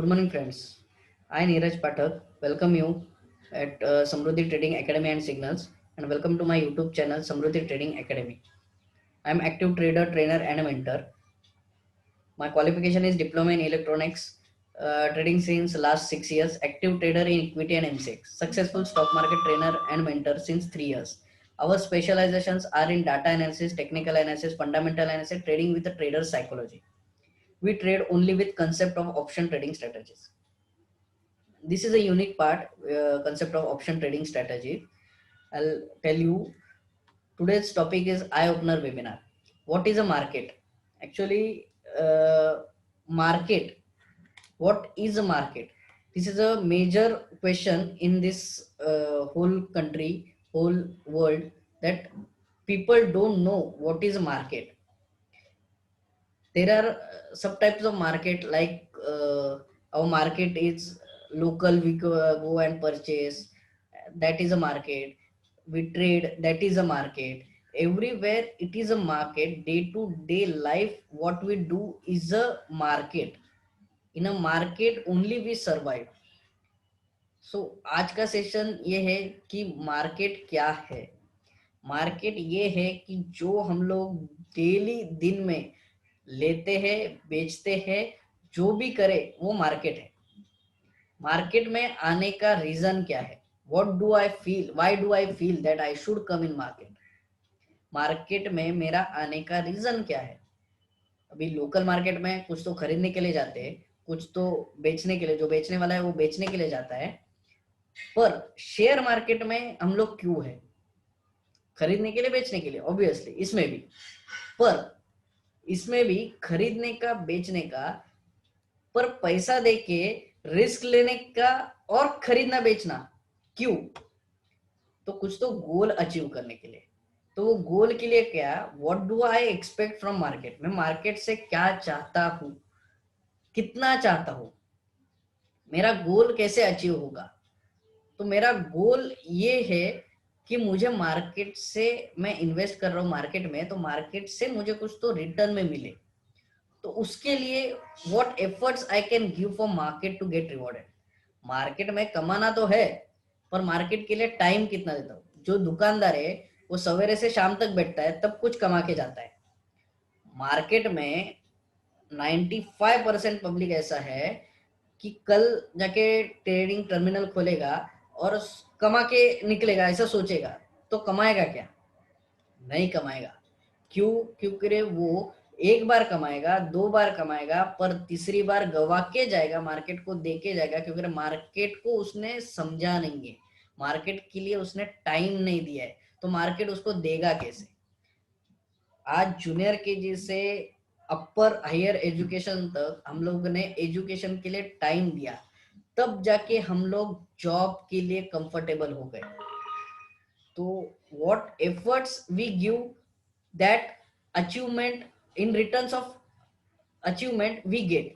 Good morning, friends. I, Neeraj Pathak, welcome you at Samruddhi Trading Academy and Signals, and welcome to my YouTube channel, Samruddhi Trading Academy. I am active trader, trainer, and a mentor. My qualification is Diploma in Electronics, trading since last 6 years, active trader in equity and MCX, successful stock market trainer and mentor since 3 years. Our specializations are in data analysis, technical analysis, fundamental analysis, trading with the trader psychology. We trade only with concept of option trading strategies. This is a unique part, concept of option trading strategy. I'll tell you. Today's topic is eye opener webinar. What is a market? Actually, market, what is a market? This is a major question in this whole country, whole world, that people don't know what is a market. There are subtypes of market, like our market is local, we go and purchase, that is a market. We trade, that is a market. Everywhere it is a market. Day to day life, what we do is a market. In a market only we survive. So आज का session ये है कि market क्या है. Market ये है कि जो हम लोग डेली दिन में लेते हैं, बेचते हैं, जो भी करे वो मार्केट है. मार्केट में आने का रीजन क्या है? What do I feel, why do I feel that I should come in market? Market में मेरा आने का रीजन क्या है? अभी लोकल मार्केट में कुछ तो खरीदने के लिए जाते हैं, कुछ तो बेचने के लिए, जो बेचने वाला है वो बेचने के लिए जाता है. पर शेयर मार्केट में हम लोग क्यों है? खरीदने के लिए, बेचने के लिए, ऑब्वियसली. इसमें भी, पर इसमें भी खरीदने का, बेचने का, पर पैसा देके रिस्क लेने का और खरीदना बेचना क्यों? तो कुछ तो गोल अचीव करने के लिए. तो वो गोल के लिए क्या, what do I expect from market? मैं मार्केट से क्या चाहता हूं, कितना चाहता हूं, मेरा गोल कैसे अचीव होगा? तो मेरा गोल ये है कि मुझे मार्केट से, मैं इन्वेस्ट कर रहा हूं मार्केट में, तो मार्केट से मुझे कुछ तो रिटर्न में मिले. तो उसके लिए what efforts I can give for market to get rewarded. Market में कमाना तो है, पर मार्केट के लिए टाइम कितना देता हूँ? जो दुकानदार है वो सवेरे से शाम तक बैठता है, तब कुछ कमा के जाता है. मार्केट में 95% पब्लिक ऐसा है कि कल जाके ट्रेडिंग टर्मिनल खोलेगा और कमा के निकलेगा, ऐसा सोचेगा. तो कमाएगा क्या? नहीं कमाएगा. क्यों? क्योंकि वो एक बार कमाएगा, दो बार कमाएगा, पर तीसरी बार गवा के जाएगा, मार्केट को दे के जाएगा, क्योंकि मार्केट को उसने समझा नहीं है, मार्केट के लिए उसने टाइम नहीं दिया है. तो मार्केट उसको देगा कैसे? आज जूनियर केजी से अपर हायर एजुकेशन तक हम लोग ने एजुकेशन के लिए टाइम दिया, तब जाके हम लोग जॉब के लिए कंफर्टेबल हो गए. तो what efforts we give, that achievement, in returns of achievement we get,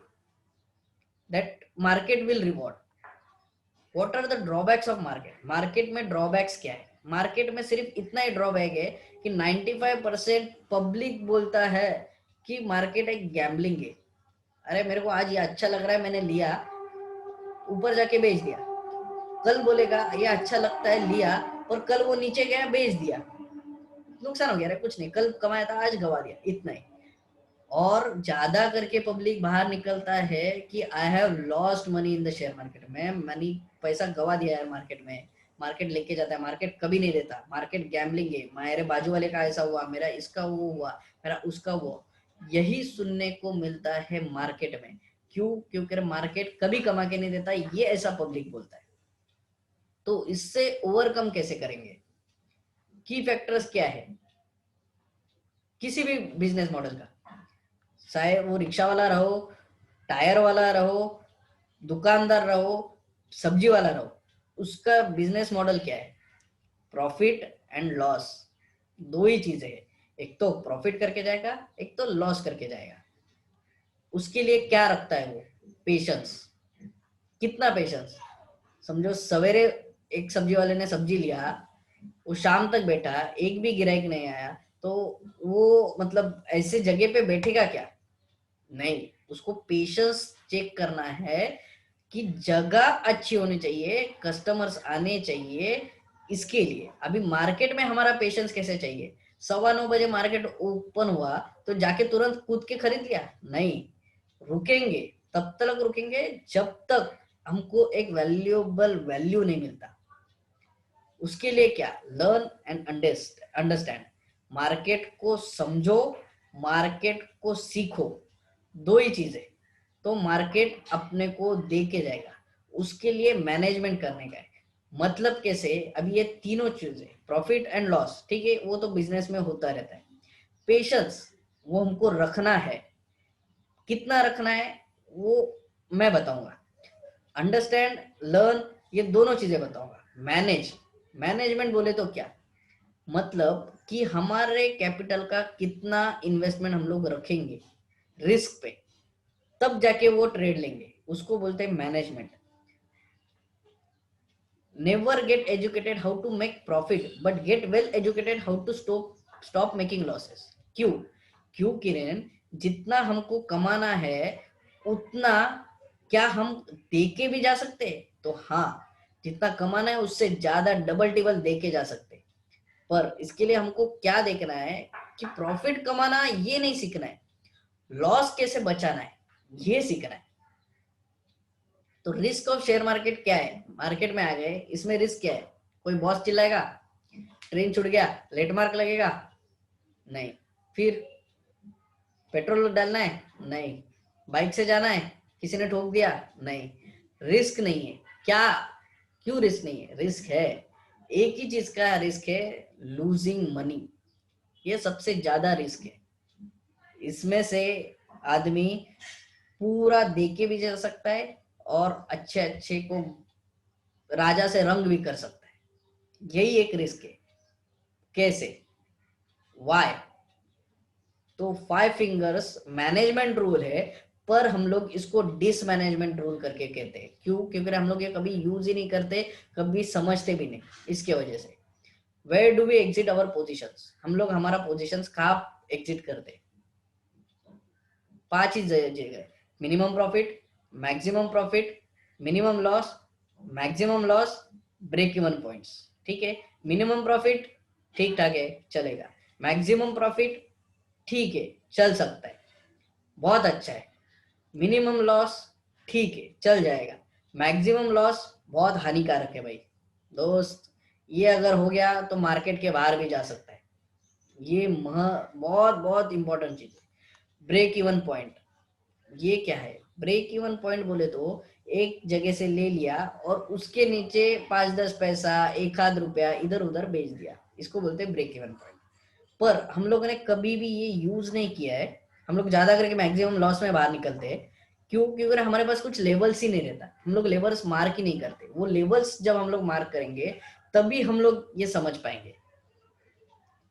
that market will reward. what are the drawbacks of market? Market में ड्रॉबैक्स क्या है? मार्केट में सिर्फ इतना ही ड्रॉबैक है कि 95% पब्लिक बोलता है कि मार्केट एक गैम्बलिंग है. अरे मेरे को आज ये अच्छा लग रहा है, मैंने लिया, ऊपर जाके बेच दिया. कल बोलेगा ये अच्छा लगता है, लिया, और कल वो नीचे गया, बेच दिया, नुकसान हो गया. अरे कुछ नहीं, कल कमाया था, आज गवा दिया, इतना ही. और ज्यादा करके पब्लिक बाहर निकलता है कि I have lost money in the share market में, मनी, पैसा गवा दिया है मार्केट में. मार्केट लेके जाता है, मार्केट कभी नहीं देता, मार्केट गैम्बलिंग है, मेरे बाजू वाले का ऐसा हुआ, मेरा इसका वो हुआ, मेरा उसका वो. यही सुनने को मिलता है मार्केट में. क्यों? क्योंकि मार्केट कभी कमा के नहीं देता, ये ऐसा पब्लिक बोलता है. तो इससे ओवरकम कैसे करेंगे? की फैक्टर्स क्या है किसी भी बिजनेस मॉडल का? चाहे वो रिक्शा वाला रहो, टायर वाला रहो, दुकानदार रहो, सब्जी वाला रहो, उसका बिजनेस मॉडल क्या है? Profit and loss. दो ही चीजें है, एक तो प्रॉफिट करके जाएगा, एक तो लॉस करके जाएगा. उसके लिए क्या रखता है वो? पेशेंस. कितना पेशेंस? समझो सवेरे एक सब्जी वाले ने सब्जी लिया, वो शाम तक बैठा, एक भी गिराहक नहीं आया, तो वो मतलब ऐसे जगह पे बैठेगा क्या? नहीं. उसको पेशेंस चेक करना है कि जगह अच्छी होनी चाहिए, कस्टमर्स आने चाहिए। इसके लिए अभी मार्केट में हमारा पेशेंस कैसे चाहिए? 9:15 बजे मार्केट ओपन हुआ तो जाके तुरंत कूद के खरीद लिया? नहीं, रुकेंगे। तब तक रुकेंगे जब तक हमको एक वैल्यूएबल वैल्यू नहीं मिलता। उसके लिए क्या? Learn and understand. मार्केट को समझो, मार्केट को सीखो, दो ही चीजें। तो मार्केट अपने को दे के जाएगा। उसके लिए मैनेजमेंट करने का है। मतलब कैसे? अब ये तीनों चीजें, प्रॉफिट एंड लॉस, ठीक है, वो तो बिजनेस में होता रहता है। पेशेंस वो हमको रखना है। कितना रखना है वो मैं बताऊंगा। अंडरस्टैंड, लर्न, ये दोनों चीजें बताऊंगा। मैनेजमेंट बोले तो क्या मतलब कि हमारे कैपिटल का कितना इन्वेस्टमेंट हम लोग रखेंगे रिस्क पे, तब जाके वो ट्रेड लेंगे, उसको बोलते हैं management. Never get educated how to make profit but get well educated how to stop making losses. क्यों? क्यों किरण? जितना हमको कमाना है उतना क्या हम दे के भी जा सकते हैं? तो हाँ, जितना कमाना है उससे ज्यादा डबल टिबल दे के जा सकते हैं। पर इसके लिए हमको क्या देखना है कि प्रॉफिट कमाना ये नहीं सीखना है, लॉस कैसे बचाना है ये सीखना है। तो रिस्क ऑफ शेयर मार्केट क्या है? मार्केट में आ गए, इसमें रिस्क क्या है? कोई बॉस चिल्लाएगा, ट्रेन छूट गया, लेट मार्क लगेगा? नहीं। फिर पेट्रोल डालना है? नहीं। बाइक से जाना है, किसी ने ठोक दिया? नहीं। रिस्क नहीं है क्या? क्यों रिस्क नहीं है? रिस्क है, एक ही चीज का रिस्क है, लूजिंग मनी। ये सबसे ज्यादा रिस्क है। इसमें से आदमी पूरा दे के भी जा सकता है और अच्छे अच्छे को राजा से रंग भी कर सकता है। यही एक रिस्क है। कैसे? वाई? तो 5 फिंगर्स मैनेजमेंट रूल है, पर हम लोग इसको डिसमैनेजमेंट रूल करके कहते हैं। क्यों? क्योंकि हम लोग ये कभी यूज ही नहीं करते, कभी समझते भी नहीं। इसके वजह से where do we exit our positions? हम लोग हमारा पोजिशंस कहाँ एग्जिट करते हैं? 5 ही जगह: minimum profit, maximum profit, minimum loss, maximum loss, break even points. ठीक है, मिनिमम प्रॉफिट ठीक ठाक है, चलेगा। मैक्सिमम प्रॉफिट ठीक है, चल सकता है, बहुत अच्छा है। मिनिमम लॉस ठीक है, चल जाएगा। मैक्सिमम लॉस बहुत हानिकारक है भाई दोस्त। ये अगर हो गया तो मार्केट के बाहर भी जा सकता है। ये बहुत बहुत इंपॉर्टेंट चीज है। ब्रेक इवन पॉइंट ये क्या है? ब्रेक इवन पॉइंट बोले तो एक जगह से ले लिया और उसके नीचे 5-10 पैसा, 1 आध रुपया इधर उधर बेच दिया, इसको बोलते हैं ब्रेक इवन पॉइंट। पर हम लोगों ने कभी भी ये यूज नहीं किया है। हम लोग ज्यादा करके मैक्सिमम लॉस में बाहर निकलते हैं। क्यों? क्योंकि हमारे पास कुछ लेवल्स ही नहीं रहता, हम लोग लेवल्स मार्क ही नहीं करते। वो लेवल्स जब हम लोग मार्क करेंगे तभी हम लोग ये समझ पाएंगे।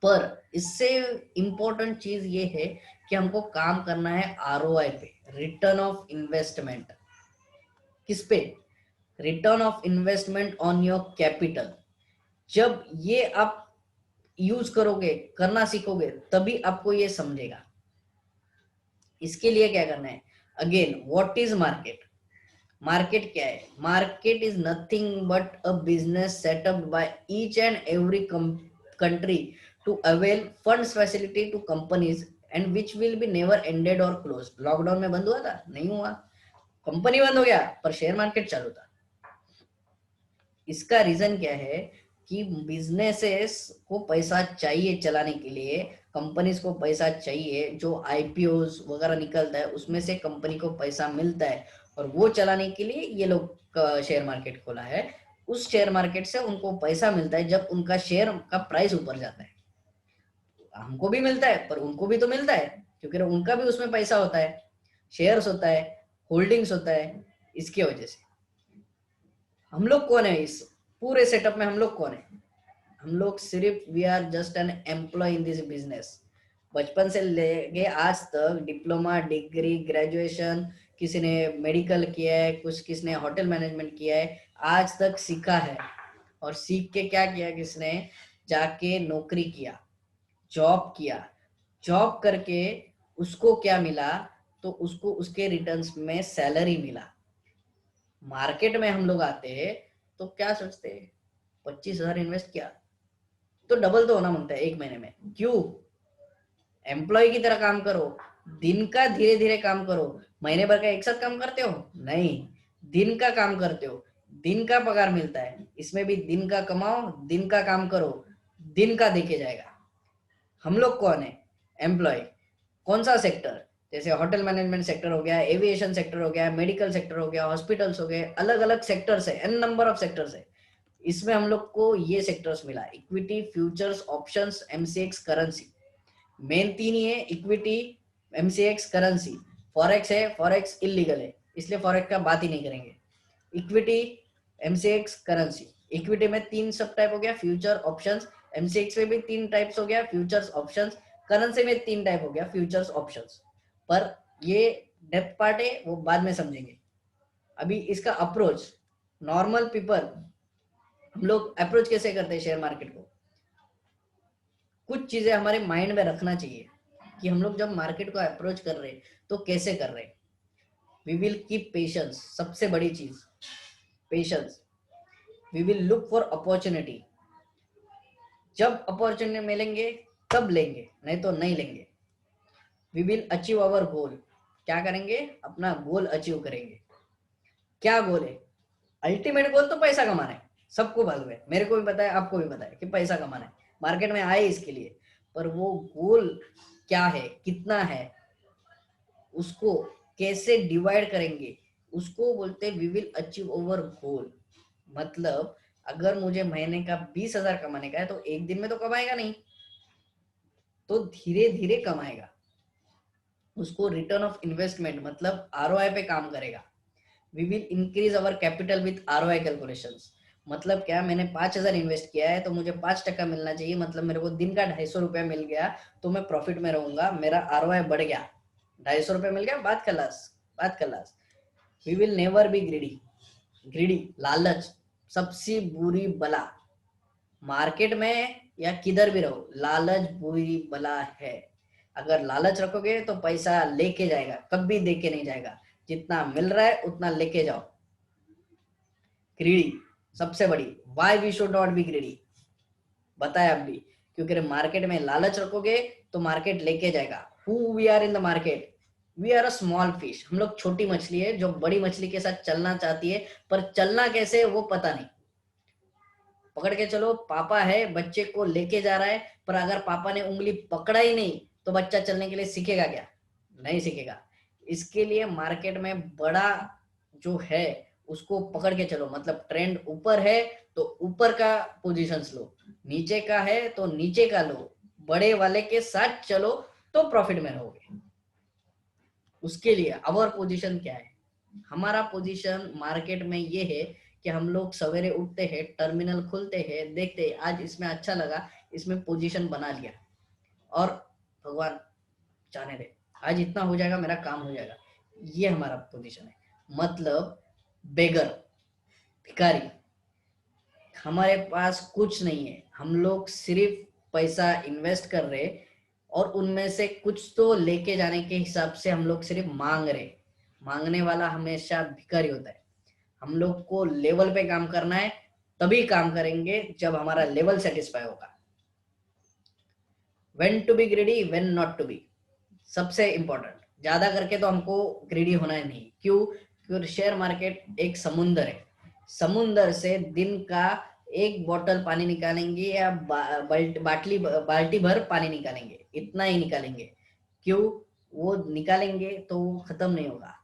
पर इससे इंपॉर्टेंट चीज ये है कि हमको काम करना है आरओआई पे, रिटर्न ऑफ इन्वेस्टमेंट। किस पे? Return of investment on your capital. जब ये आप यूज करोगे, करना सीखोगे, तभी आपको ये समझेगा। इसके लिए क्या करना है? Again, what is market? Market क्या है? Market is nothing but a business setup by each and every country to avail funds facility to companies and which will be never ended और क्लोज। लॉकडाउन में बंद हुआ था? नहीं हुआ। Company बंद हो गया पर शेयर मार्केट चालू था। इसका रीजन क्या है? कि बिजनेसेस को पैसा चाहिए चलाने के लिए, कंपनीज को पैसा चाहिए। जो आईपीओस वगैरह निकलता है उसमें से कंपनी को पैसा मिलता है, और वो चलाने के लिए ये लोग शेयर मार्केट खोला है। उस शेयर मार्केट से उनको पैसा मिलता है जब उनका शेयर का प्राइस ऊपर जाता है। हमको भी मिलता है पर उनको भी तो मिलता है, क्योंकि उनका भी उसमें पैसा होता है, शेयर्स होता है, होल्डिंग्स होता है। इसके वजह से हम लोग कौन है इस पूरे सेटअप में? हम लोग कौन है? हम लोग सिर्फ we are just an employ in this business. बचपन से लेके आज तक डिप्लोमा, डिग्री, ग्रेजुएशन, किसी ने मेडिकल किया है, कुछ किसी ने होटल मैनेजमेंट किया है, आज तक सीखा है। और सीख के क्या किया? किसने जाके नौकरी किया, जॉब किया। जॉब करके उसको क्या मिला? तो उसको उसके रिटर्न्स में सैलरी मिला। मार्केट में हम लोग आते हैं तो क्या सोचते हैं, 25,000 इन्वेस्ट किया तो डबल तो होना मांगता है एक महीने में। क्यों? एम्प्लॉय की तरह काम करो, दिन का धीरे धीरे काम करो। महीने भर का एक साथ काम करते हो? नहीं, दिन का काम करते हो, दिन का पगार मिलता है। इसमें भी दिन का कमाओ, दिन का काम करो, दिन का देखे जाएगा। हम लोग कौन है? एम्प्लॉय। कौन सा सेक्टर? जैसे होटल मैनेजमेंट सेक्टर हो गया, एविएशन सेक्टर हो गया, मेडिकल सेक्टर हो गया, हॉस्पिटल्स हो गए, अलग अलग सेक्टर्स है, एन नंबर ऑफ सेक्टर्स है। इसमें हम लोग को ये सेक्टर्स मिला, equity, futures, options, MCX, currency. Main तीन ही है, इक्विटी, एमसीएक्स, करेंसी। फॉरेक्स है, फॉरेक्स इलीगल है, इसलिए फॉरेक्स का बात ही नहीं करेंगे। Equity, MCX, currency. इक्विटी में तीन सब टाइप हो गया, फ्यूचर, ऑप्शंस। एमसीएक्स में भी तीन टाइप्स हो गया, फ्यूचर्स, ऑप्शंस। करेंसी में तीन टाइप हो गया, फ्यूचर्स, ऑप्शंस। पर ये डेप्थ पार्ट है, वो बाद में समझेंगे। अभी इसका अप्रोच, नॉर्मल पीपल हम लोग अप्रोच कैसे करते हैं शेयर मार्केट को? कुछ चीजें हमारे माइंड में रखना चाहिए कि हम लोग जब मार्केट को अप्रोच कर रहे हैं तो कैसे कर रहे हैं। वी विल कीप पेशेंस, सबसे बड़ी चीज patience. We will look for opportunity, जब अपॉर्चुनिटी मिलेंगे तब लेंगे, नहीं तो नहीं लेंगे। We will achieve our goal, क्या करेंगे? अपना गोल अचीव करेंगे। क्या गोल है? अल्टीमेट गोल तो पैसा कमाना है, सबको मालूम है, मेरे को भी पता है, आपको भी पता है कि पैसा कमाना है, मार्केट में आए इसके लिए। पर वो गोल क्या है, कितना है, उसको कैसे डिवाइड करेंगे, उसको बोलते वी विल अचीव ओवर गोल। मतलब अगर मुझे महीने का 20,000 कमाने का है तो एक दिन में तो कमाएगा नहीं, तो धीरे धीरे कमाएगा। उसको रिटर्न ऑफ इन्वेस्टमेंट मतलब आरओआई पे काम करेगा। We will increase our capital with ROI calculations. मतलब क्या, मैंने 5,000 इन्वेस्ट किया है तो मुझे 5% मिलना चाहिए, मतलब मेरे को दिन का 250 रुपया मिल गया तो मैं प्रॉफिट में रहूंगा, मेरा आरओआई बढ़ गया, 250 रुपया मिल गया, बात खलास, बात खलास। We will never be greedy. Greedy, लालच सबसे बुरी बला, मार्केट में या किधर भी रहो, लालच बुरी बला है। अगर लालच रखोगे तो पैसा लेके जाएगा, कभी देके नहीं जाएगा। जितना मिल रहा है उतना लेके जाओ। ग्रीडी सबसे बड़ी, why we should not be greedy, बताया अभी। क्योंकि मार्केट में लालच रखोगे तो मार्केट लेके जाएगा। Who we are in the market? We are a small fish, हम लोग छोटी मछली है जो बड़ी मछली के साथ चलना चाहती है, पर चलना कैसे वो पता नहीं। पकड़ के चलो, पापा है बच्चे को लेके जा रहा है, पर अगर पापा ने उंगली पकड़ा ही नहीं तो बच्चा चलने के लिए सीखेगा क्या? नहीं सीखेगा। इसके लिए मार्केट में बड़ा जो है उसको पकड़ के चलो, मतलब ट्रेंड ऊपर है तो ऊपर का पोजीशंस लो, नीचे का है तो नीचे का लो, बड़े वाले के साथ चलो तो प्रॉफिट में रहोगे। उसके लिए अवर पोजीशन क्या है? हमारा पोजीशन मार्केट में ये है कि हम लोग सवेरे उठते हैं, टर्मिनल खुलते हैं, देखते हैं आज इसमें अच्छा लगा, इसमें पोजीशन बना लिया, और भगवान जाने दे, आज इतना हो जाएगा, मेरा काम हो जाएगा। ये हमारा पोजीशन है। मतलब बेगर, भिखारी, हमारे पास कुछ नहीं है, हम लोग सिर्फ पैसा इन्वेस्ट कर रहे और उनमें से कुछ तो लेके जाने के हिसाब से हम लोग सिर्फ मांग रहे। मांगने वाला हमेशा भिखारी होता है। हम लोग को लेवल पे काम करना है, तभी काम करेंगे जब हमारा लेवल सेटिस्फाई होगा। When to be greedy, when not to be, सबसे इंपॉर्टेंट। ज्यादा करके तो हमको ग्रेडी होना है नहीं। क्यों? क्योंकि शेयर मार्केट एक समुंदर है, समुंदर से दिन का एक बोतल पानी निकालेंगे या बाल्टी भर पानी निकालेंगे, इतना ही निकालेंगे। क्यों? वो निकालेंगे तो वो खत्म नहीं होगा।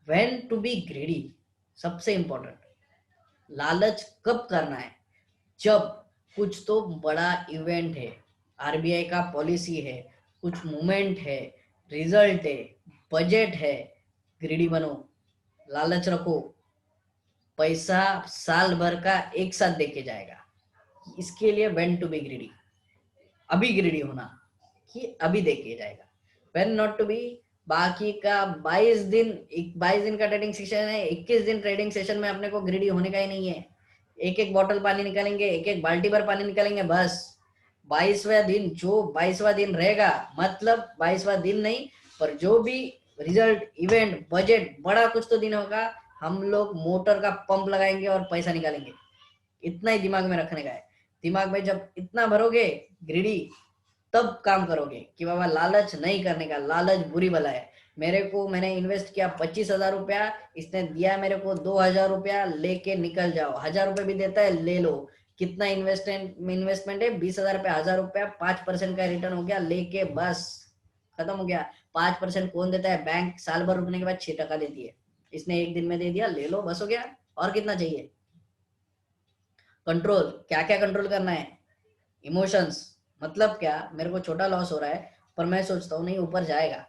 व्हेन टू बी ग्रेडी, सबसे इंपॉर्टेंट। लालच कब करना है? जब कुछ तो बड़ा इवेंट है, आरबीआई का पॉलिसी है, कुछ मूवमेंट है, रिजल्ट है, बजट है, ग्रीडी बनो, लालच रखो, पैसा साल भर का एक साथ देके जाएगा। इसके लिए व्हेन टू बी ग्रीडी, अभी ग्रीडी होना कि अभी देके जाएगा। व्हेन नॉट टू बी, बाकी का 22 दिन का ट्रेडिंग सेशन है, 21 दिन ट्रेडिंग सेशन में अपने को ग्रीडी होने का ही नहीं है। एक एक बॉटल पानी निकालेंगे, एक एक बाल्टी भर पानी निकालेंगे, बस 22वां दिन, जो 22वां दिन रहेगा, मतलब 22वां दिन नहीं, पर जो भी रिजल्ट, इवेंट, बजट, बड़ा कुछ तो दिन होगा, हम लोग मोटर का पंप लगाएंगे और पैसा निकालेंगे, इतना ही दिमाग में रखने का है। दिमाग में जब इतना भरोगे ग्रीडी, तब काम करोगे कि बाबा लालच नहीं करने का, लालच बुरी बला है। मैंने इन्वेस्ट किया 25,000 रुपया, इसने दिया मेरे को 2,000 रुपया, लेके निकल जाओ। 1,000 रुपये भी देता है, ले लो। कितना इन्वेस्टमेंट है? 20,000 रुपया, 1,000 रुपया, 5% का रिटर्न हो गया, लेके बस खत्म हो गया। 5% कौन देता है? बैंक साल भर रुकने के बाद 6% देती है। इसने एक दिन में दे दिया, ले लो, बस हो गया। और कितना चाहिए? कंट्रोल, क्या क्या कंट्रोल करना है? इमोशंस, मतलब क्या? मेरे को छोटा लॉस हो रहा है, पर मैं सोचता हूँ नहीं ऊपर जाएगा,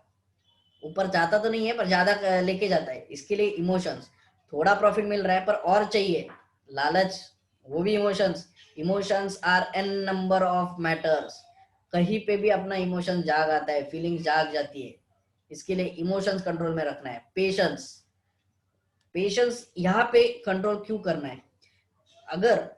ऊपर जाता तो नहीं है पर ज्यादा लेके जाता है, इसके लिए इमोशंस। थोड़ा प्रॉफिट मिल रहा है पर और चाहिए, लालच, वो भी emotions. Emotions are an number of matters, कहीं पे भी अपना इमोशन जाग आता है, फीलिंग जाग जाती है। इसके लिए इमोशंस कंट्रोल में रखना है। पेशेंस, पेशेंस यहाँ पे कंट्रोल क्यों करना है? अगर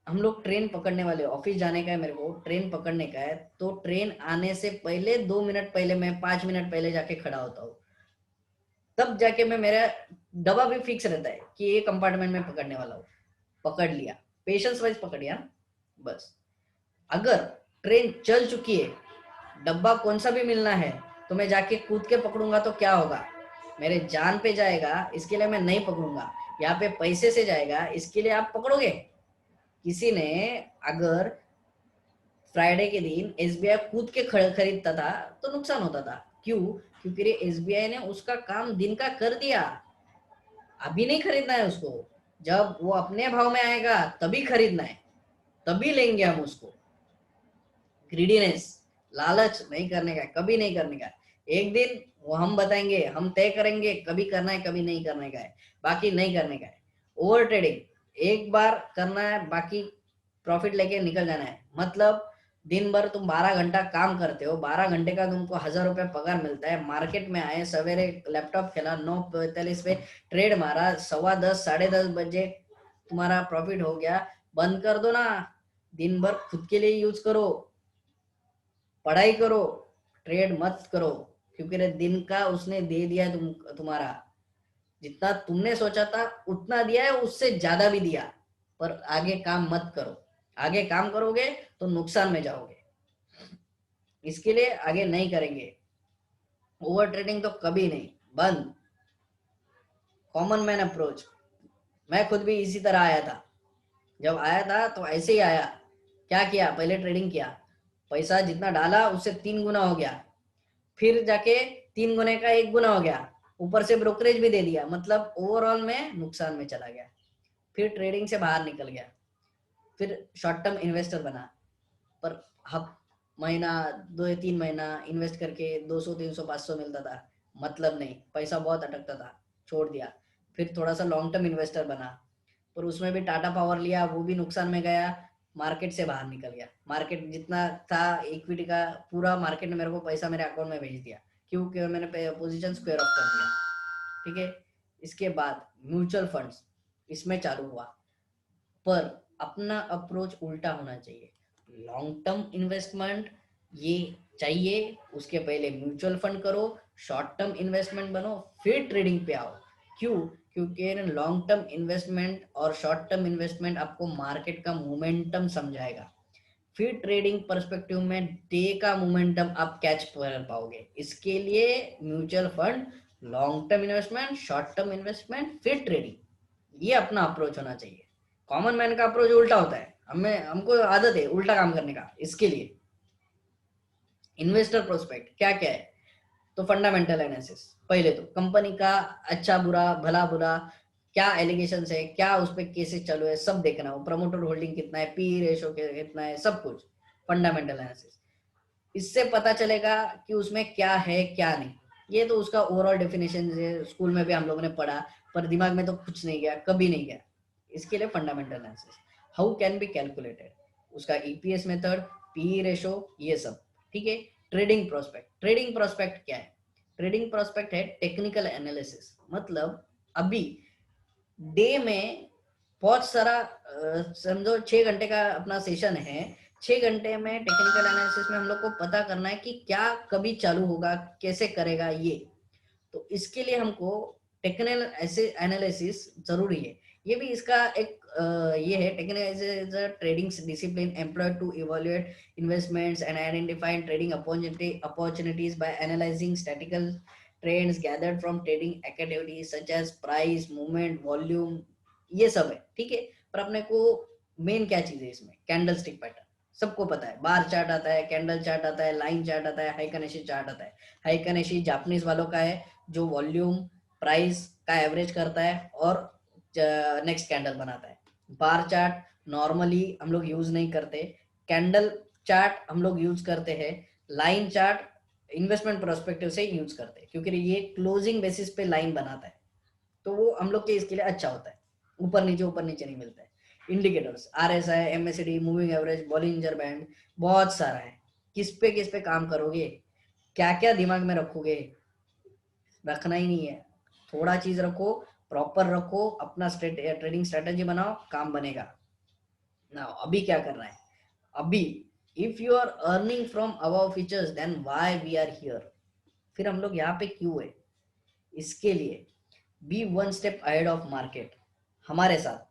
हम लोग ट्रेन पकड़ने वाले, ऑफिस जाने का है, मेरे को ट्रेन पकड़ने का है, तो ट्रेन आने से पहले 2 मिनट पहले, मैं 5 मिनट पहले जाके खड़ा होता हूँ। तब जाके मैं, मेरा डब्बा भी फिक्स रहता है कि ये कंपार्टमेंट में पकड़ने वाला हूँ, पकड़ लिया, पेशेंस वाइज पकड़ लिया ना, बस। अगर ट्रेन चल चुकी है, डब्बा कौन सा भी मिलना है, तो मैं जाके कूद के पकड़ूंगा तो क्या होगा? मेरे जान पे जाएगा, इसके लिए मैं नहीं पकड़ूंगा। यहाँ पे पैसे से जाएगा, इसके लिए आप पकड़ोगे? किसी ने अगर फ्राइडे के दिन एसबीआई कूद के खरीदता था तो नुकसान होता था। क्यों? क्योंकि एसबीआई ने उसका काम दिन का कर दिया। अभी नहीं खरीदना है उसको, जब वो अपने भाव में आएगा तभी खरीदना है, तभी लेंगे हम उसको। ग्रीडीनेस, लालच नहीं करने का, कभी नहीं करने का। एक दिन वो हम बताएंगे, हम तय करेंगे कभी करना है कभी नहीं करने का है, बाकी नहीं करने का है। ओवर ट्रेडिंग एक बार करना है, बाकी प्रॉफिट लेके निकल जाना है। मतलब दिन भर तुम 12 घंटा काम करते हो, 12 घंटे का तुमको 1,000 रुपये पगार मिलता है। मार्केट में आए, सवेरे लैपटॉप खेला, 9:45 पे ट्रेड मारा, 10:15 10:30 बजे तुम्हारा प्रॉफिट हो गया। बंद कर दो ना, दिन भर खुद के लिए यूज करो, पढ़ाई करो, ट्रेड मत करो। क्योंकि दिन का उसने दे दिया है, तुम्हारा जितना तुमने सोचा था उतना दिया है, उससे ज्यादा भी दिया। पर आगे काम मत करो, आगे काम करोगे तो नुकसान में जाओगे। इसके लिए आगे नहीं करेंगे। ओवर ट्रेडिंग तो कभी नहीं, बंद। कॉमन मैन अप्रोच, मैं खुद भी इसी तरह आया था। जब आया था तो ऐसे ही आया। क्या किया? पहले ट्रेडिंग किया, पैसा जितना डाला उससे 3 गुना हो गया, फिर जाके 3 गुने का 1 गुना हो गया, ऊपर से ब्रोकरेज भी दे दिया, मतलब ओवरऑल में नुकसान में चला गया। फिर ट्रेडिंग से बाहर निकल गया, फिर शॉर्ट टर्म इन्वेस्टर बना। पर हफ महीना, 2 या 3 महीना इन्वेस्ट करके 200 300 500 मिलता था, मतलब नहीं, पैसा बहुत अटकता था, छोड़ दिया। फिर थोड़ा सा लॉन्ग टर्म इन्वेस्टर बना, पर उसमें भी टाटा पावर लिया, वो भी नुकसान में गया, मार्केट से बाहर निकल गया। मार्केट जितना था इक्विटी का, पूरा मार्केट ने मेरे को पैसा मेरे अकाउंट में भेज दिया, क्योंकि मैंने पोजीशन स्क्वायर ऑफ कर दिया। ठीक है। इसके बाद म्यूचुअल फंड्स इसमें चालू हुआ, पर अपना अप्रोच उल्टा होना चाहिए। लॉन्ग टर्म इन्वेस्टमेंट ये चाहिए, उसके पहले म्यूचुअल फंड करो, शॉर्ट टर्म इन्वेस्टमेंट बनो, फिर ट्रेडिंग पे आओ। क्यों? क्योंकि लॉन्ग टर्म इन्वेस्टमेंट और शॉर्ट टर्म इन्वेस्टमेंट आपको मार्केट का मोमेंटम समझाएगा, फिर ट्रेडिंग पर्सपेक्टिव में डे का मोमेंटम आप कैच कर पाओगे। इसके लिए mutual fund, long term investment, short term investment, फिर ट्रेडिंग, ये अपना अप्रोच होना चाहिए। कॉमन मैन का अप्रोच उल्टा होता है, हमको आदत है उल्टा काम करने का। इसके लिए इन्वेस्टर प्रोस्पेक्ट क्या क्या है? तो फंडामेंटल एनालिसिस, पहले तो कंपनी का अच्छा बुरा, भला बुरा, क्या एलिगेशन है, क्या उस पर केसेस चालू है, सब देखना हो, प्रमोटर होल्डिंग कितना है, पी रेशो कितना है, सब कुछ फंडामेंटल एनालिसिस। इससे पता चलेगा कि उसमें क्या है क्या नहीं। ये तो उसका ओवरऑल डेफिनेशन है, स्कूल में भी हम लोगों ने पढ़ा, पर दिमाग में तो कुछ नहीं गया, कभी नहीं गया। इसके लिए fundamental analysis, how can be calculated, उसका ईपीएस मेथड, पी रेशो, ये सब। ठीक है। ट्रेडिंग प्रोस्पेक्ट, ट्रेडिंग प्रोस्पेक्ट क्या है? ट्रेडिंग प्रोस्पेक्ट है टेक्निकल एनालिसिस, मतलब अभी डे में बहुत सारा, समझो 6 घंटे का अपना सेशन है, 6 घंटे में टेक्निकल एनालिसिस में हम लोग को पता करना है कि क्या कभी चालू होगा, कैसे करेगा ये। तो इसके लिए हमको टेक्निकल ऐसे एनालिसिस जरूरी है। ये भी इसका एक ये है, technical trading discipline employed to evaluate investments and identify trading opportunities by analysing statistical trends gathered from trading activities such as price movement volume, ये सब है, ठीक है। पर अपने को मेन क्या चीज है इसमें, कैंडल स्टिक पैटर्न सबको पता है, बार चार्ट आता है, कैंडल चार्ट आता है, लाइन चार्ट आता है, हाइकनेशी चार्ट आता है। हाइकनेशी जापानीज वालों का है, जो वॉल्यूम प्राइस का एवरेज करता है और नेक्स्ट कैंडल बनाता है। बार चार्ट नॉर्मली हम लोग यूज नहीं करते, कैंडल चार्ट हम लोग यूज करते हैं, लाइन चार्ट इन्वेस्टमेंट प्रोस्पेक्टिव से यूज करते हैं, क्योंकि ये क्लोजिंग बेसिस पे लाइन बनाता है, तो वो हम लोग के इसके लिए अच्छा होता है, ऊपर नीचे नहीं मिलता है। Indicators RSI, MACD, moving average, Bollinger band, बहुत सारा है। किस पे काम करोगे, क्या क्या दिमाग में रखोगे, रखना ही नहीं है, थोड़ा चीज रखो, प्रॉपर रखो, अपना ट्रेडिंग स्ट्रेटेजी बनाओ, काम बनेगा ना। अभी क्या करना है, अभी if you are earning from above features then why we are here, फिर हम लोग यहाँ पे क्यों है, इसके लिए be one step ahead of market हमारे साथ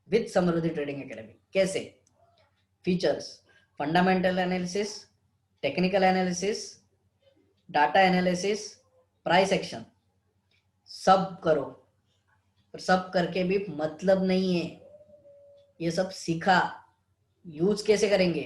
विद समृद्धि ट्रेडिंग एकेडमी। कैसे, features, fundamental analysis, technical analysis, data analysis, price action, सब करो। पर सब करके भी मतलब नहीं है, ये सब सीखा, यूज कैसे करेंगे,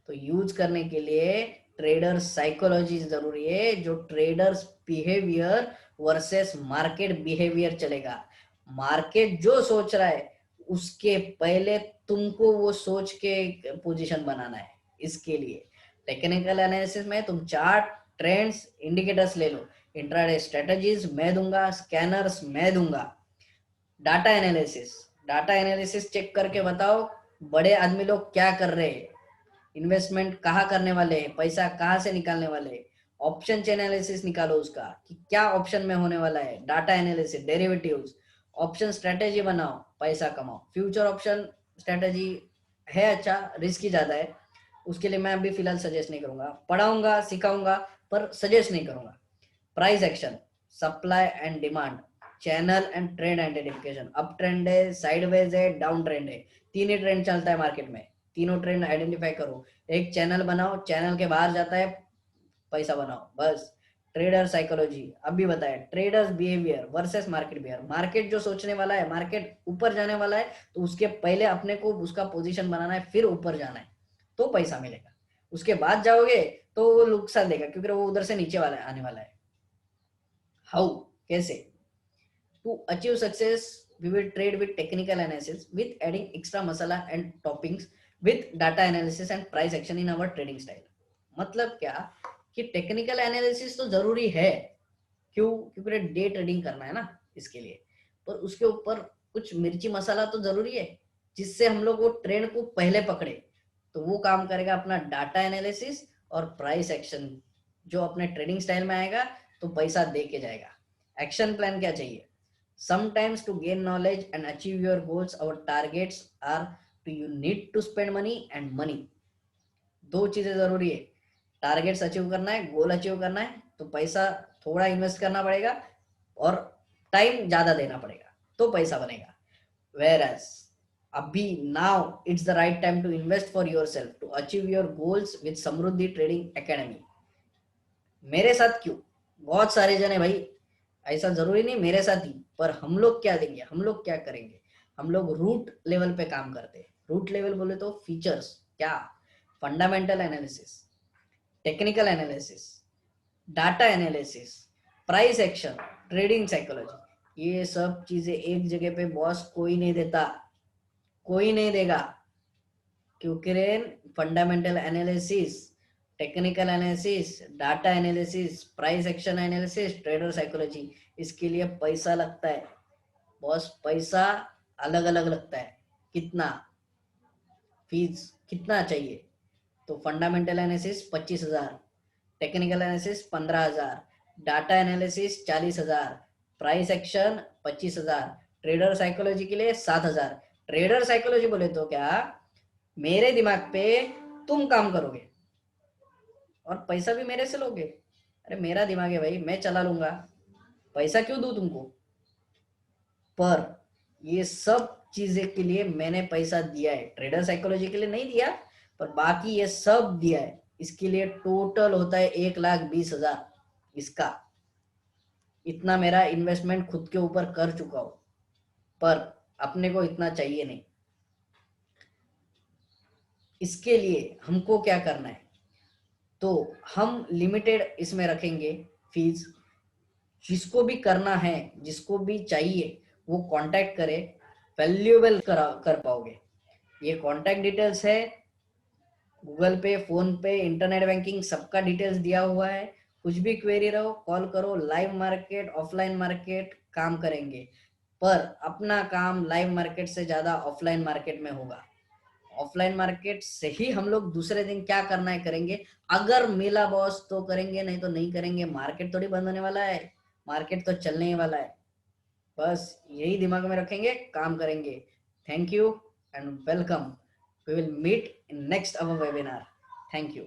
तो यूज करने के लिए ट्रेडर साइकोलॉजी जरूरी है, जो traders behaviour versus market behaviour चलेगा। मार्केट जो सोच रहा है उसके पहले तुमको वो सोच के पोजीशन बनाना है। इसके लिए टेक्निकल एनालिसिस में तुम चार्ट, ट्रेंड्स, इंडिकेटर्स ले लो, इंट्राडे स्ट्रेटजीज मैं दूंगा, स्कैनर्स मैं दूंगा। Data analysis, data analysis check करके बताओ बड़े आदमी लोग क्या कर रहे हैं, इन्वेस्टमेंट कहाँ करने वाले हैं, पैसा कहाँ से निकालने वाले हैं। ऑप्शन एनालिसिस निकालो उसका कि क्या ऑप्शन में होने वाला है, data analysis, derivatives, option strategy बनाओ, पैसा कमाओ। फ्यूचर ऑप्शन स्ट्रेटेजी है अच्छा, रिस्क ज्यादा है, उसके लिए मैं अभी फिलहाल सजेस्ट नहीं करूंगा, पढ़ाऊंगा सिखाऊंगा पर सजेस्ट नहीं करूंगा। Price action, supply and demand, channel and trend identification, up trend है, साइडवेज है, डाउन ट्रेंड है, तीन ही ट्रेंड चलता है मार्केट में, तीनों ट्रेंड आइडेंटिफाई करो, एक चैनल बनाओ, चैनल के बाहर जाता है पैसा बनाओ, बस। ट्रेडर साइकोलॉजी अभी बताया, traders behaviour versus market behaviour, market जो सोचने वाला है, मार्केट ऊपर जाने वाला है, तो उसके पहले अपने को उसका पोजीशन बनाना है, फिर ऊपर जाना है तो पैसा मिलेगा। उसके बाद जाओगे तो वो नुकसान देगा, क्योंकि वो उधर से नीचे वाला है, आने वाला है। हाउ, कैसे, to achieve success we will trade with technical analysis with adding extra masala and toppings with data analysis and price action in our trading style। मतलब क्या कि टेक्निकल एनालिसिस तो जरूरी है, क्यों, क्योंकि डे ट्रेडिंग करना है ना, इसके लिए। पर उसके ऊपर कुछ मिर्ची मसाला तो जरूरी है, जिससे हम लोग वो ट्रेंड को पहले पकड़े। तो वो काम करेगा अपना डाटा एनालिसिस और प्राइस एक्शन, जो अपने ट्रेडिंग स्टाइल में आएगा तो पैसा दे के जाएगा। एक्शन प्लान क्या चाहिए, sometimes to gain knowledge and achieve your goals our targets are to you need to spend money and money। दो चीजें जरूरी है, टारगेट्स अचीव करना है, गोल अचीव करना है, तो पैसा थोड़ा इन्वेस्ट करना पड़ेगा और टाइम ज्यादा देना पड़ेगा, तो पैसा बनेगा। वेयर एज अभी now it's the right time to invest for yourself to achieve your goals with Samriddhi Trading Academy. मेरे साथ क्यों, बहुत सारे जने भाई, ऐसा जरूरी नहीं मेरे साथ ही, पर हम लोग क्या देंगे, हम लोग क्या करेंगे, हम लोग रूट लेवल पे काम करते हैं। रूट लेवल बोले तो फीचर्स क्या, fundamental analysis, technical analysis, data analysis, price action, trading psychology, ये सब चीजें एक जगह पे बॉस कोई नहीं देता, कोई नहीं देगा। क्योंकि fundamental analysis, technical analysis, data analysis, price action analysis, trader psychology, इसके लिए पैसा लगता है बॉस, पैसा अलग अलग लगता है। कितना, फीस कितना चाहिए, तो fundamental analysis 25,000, technical analysis 15,000, data analysis 40,000, price action 25,000, trader psychology के लिए 7,000। ट्रेडर साइकोलॉजी बोले तो क्या, मेरे दिमाग पे तुम काम करोगे और पैसा भी मेरे से लोगे। अरे मेरा दिमाग है भाई, मैं चला लूंगा, पैसा क्यों दूं तुमको? पर ये सब चीजें के लिए मैंने पैसा दिया है, ट्रेडर साइकोलॉजी के लिए नहीं दिया, पर बाकी ये सब दिया है। इसके लिए टोटल होता है 1,20,000 इसका। इतना मेरा इन्वेस्टमेंट खुद के ऊपर कर चुका हूं, पर अपने को इतना चाहिए नहीं। इसके लिए हमको क्या करना है, तो हम लिमिटेड इसमें रखेंगे फीस। जिसको भी करना है, जिसको भी चाहिए, वो कांटेक्ट करे, वैल्यूएबल कर पाओगे। ये कांटेक्ट डिटेल्स है, गूगल पे, फोन पे, इंटरनेट बैंकिंग सबका डिटेल्स दिया हुआ है। कुछ भी क्वेरी रहो कॉल करो। लाइव मार्केट, ऑफलाइन मार्केट काम करेंगे, पर अपना काम लाइव मार्केट से ज्यादा ऑफलाइन मार्केट में होगा। ऑफलाइन मार्केट से ही हम लोग दूसरे दिन क्या करना है करेंगे। अगर मिला बॉस तो करेंगे, नहीं तो नहीं करेंगे। मार्केट थोड़ी बंद होने वाला है, मार्केट तो चलने ही वाला है। बस यही दिमाग में रखेंगे, काम करेंगे। Thank you and welcome. We will meet in next our webinar. Thank you.